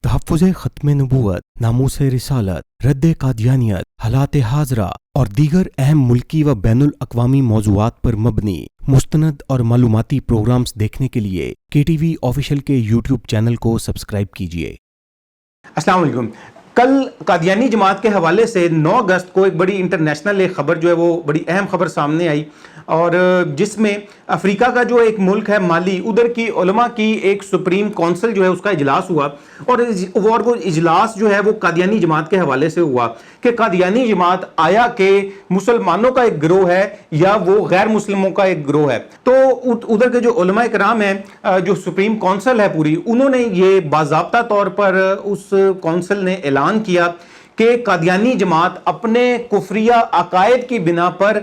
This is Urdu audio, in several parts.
تحفظ ختم نبوت، ناموس رسالت، رد قادیانیت، حالات حاضرہ اور دیگر اہم ملکی و بین الاقوامی موضوعات پر مبنی مستند اور معلوماتی پروگرامز دیکھنے کے لیے کے ٹی وی آفیشیل کے یوٹیوب چینل کو سبسکرائب کیجیے۔ السلام علیکم۔ کل قادیانی جماعت کے حوالے سے 9 اگست کو ایک بڑی انٹرنیشنل ایک خبر جو ہے وہ بڑی اہم خبر سامنے آئی، اور جس میں افریقہ کا جو ایک ملک ہے مالی، ادھر کی علماء کی ایک سپریم کونسل جو ہے اس کا اجلاس ہوا، اور وہ اجلاس جو ہے وہ قادیانی جماعت کے حوالے سے ہوا کہ قادیانی جماعت آیا کہ مسلمانوں کا ایک گروہ ہے یا وہ غیر مسلموں کا ایک گروہ ہے۔ تو ادھر کے جو علماء کرام ہیں، جو سپریم کونسل ہے پوری، انہوں نے یہ باضابطہ طور پر اس کونسل نے اعلان کیا کہ قادیانی جماعت اپنے کفریہ عقائد کی بنا پر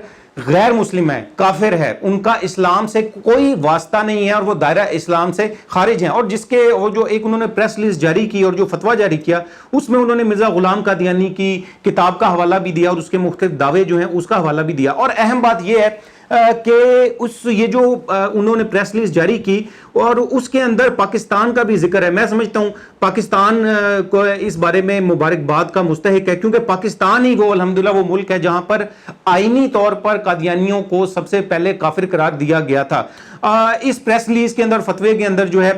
غیر مسلم ہے، کافر ہے، ان کا اسلام سے کوئی واسطہ نہیں ہے اور وہ دائرہ اسلام سے خارج ہیں۔ اور جس کے وہ جو ایک انہوں نے پریس ریلیز جاری کی اور جو فتویٰ جاری کیا، اس میں انہوں نے مرزا غلام قادیانی کی کتاب کا حوالہ بھی دیا اور اس کے مختلف دعوے جو ہیں اس کا حوالہ بھی دیا۔ اور اہم بات یہ ہے کہ یہ جو انہوں نے پریس ریلیز جاری کی اور اس کے اندر پاکستان کا بھی ذکر ہے۔ میں سمجھتا ہوں پاکستان کو اس بارے میں مبارکباد کا مستحق ہے، کیونکہ پاکستان ہی وہ الحمدللہ وہ ملک ہے جہاں پر آئینی طور پر قادیانیوں کو سب سے پہلے کافر قرار دیا گیا تھا۔ اس پریس ریلیز کے اندر فتوے کے اندر جو ہے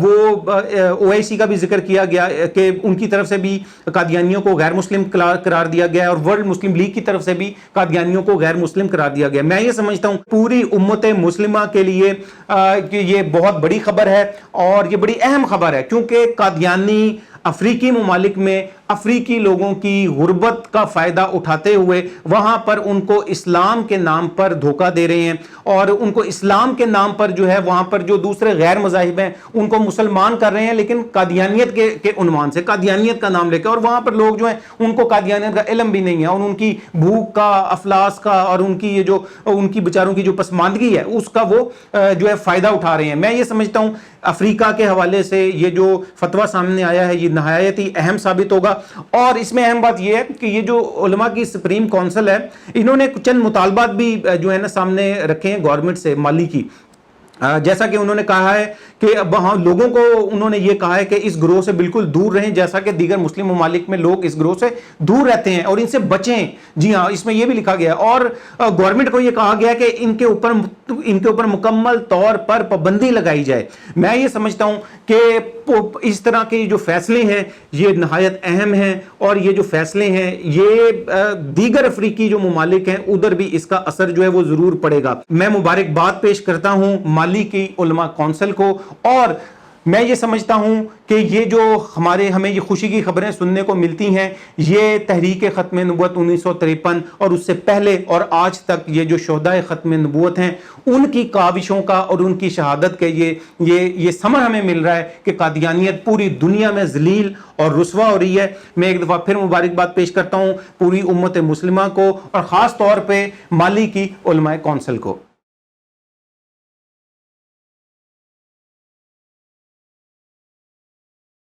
وہ OIC کا بھی ذکر کیا گیا کہ ان کی طرف سے بھی قادیانیوں کو غیر مسلم قرار دیا گیا، اور ورلڈ مسلم لیگ کی طرف سے بھی قادیانیوں کو غیر مسلم قرار دیا گیا۔ میں یہ سمجھتا ہوں پوری امت مسلمہ کے لیے کہ یہ بہت بڑی خبر ہے اور یہ بڑی اہم خبر ہے، کیونکہ قادیانی افریقی ممالک میں افریقی لوگوں کی غربت کا فائدہ اٹھاتے ہوئے وہاں پر ان کو اسلام کے نام پر دھوکہ دے رہے ہیں، اور ان کو اسلام کے نام پر جو ہے وہاں پر جو دوسرے غیر مذاہب ہیں ان کو مسلمان کر رہے ہیں، لیکن قادیانیت کے عنوان سے، قادیانیت کا نام لے کے، اور وہاں پر لوگ جو ہیں ان کو قادیانیت کا علم بھی نہیں ہے، اور ان کی بھوک کا، افلاس کا، اور ان کی یہ جو ان کی بیچاروں کی جو پسماندگی ہے اس کا وہ جو ہے فائدہ اٹھا رہے ہیں۔ میں یہ سمجھتا ہوں افریقہ کے حوالے سے یہ جو فتویٰ سامنے آیا ہے یہ نہایت ہی اہم ثابت ہوگا۔ اور اس میں اہم بات یہ ہے کہ یہ جو علماء کی سپریم کونسل ہے، انہوں نے چند مطالبات بھی جو ہے نا سامنے رکھے ہیں گورنمنٹ سے مالی کی، جیسا کہ انہوں نے کہا ہے کہ وہاں لوگوں کو انہوں نے یہ کہا ہے کہ اس گروہ سے بالکل دور رہیں، جیسا کہ دیگر مسلم ممالک میں لوگ اس گروہ سے دور رہتے ہیں اور ان سے بچیں۔ جی ہاں، اس میں یہ بھی لکھا گیا ہے، اور گورنمنٹ کو یہ کہا گیا کہ ان کے اوپر مکمل طور پر پابندی لگائی جائے۔ میں یہ سمجھتا ہوں کہ اس طرح کے جو فیصلے ہیں یہ نہایت اہم ہیں، اور یہ جو فیصلے ہیں یہ دیگر افریقی جو ممالک ہیں ادھر بھی اس کا اثر جو ہے وہ ضرور پڑے گا۔ میں مبارکباد پیش کرتا ہوں مالی کی علماء کونسل کو، اور میں یہ سمجھتا ہوں کہ یہ جو ہمیں یہ خوشی کی خبریں سننے کو ملتی ہیں، یہ تحریک ختم نبوت 1953 اور اس سے پہلے اور آج تک یہ جو شہدائے ختم نبوت ہیں ان کی کاوشوں کا اور ان کی شہادت کے یہ ثمر ہمیں مل رہا ہے کہ قادیانیت پوری دنیا میں ذلیل اور رسوا ہو رہی ہے۔ میں ایک دفعہ پھر مبارکباد پیش کرتا ہوں پوری امت مسلمہ کو، اور خاص طور پہ مالی کی علماء کونسل کو۔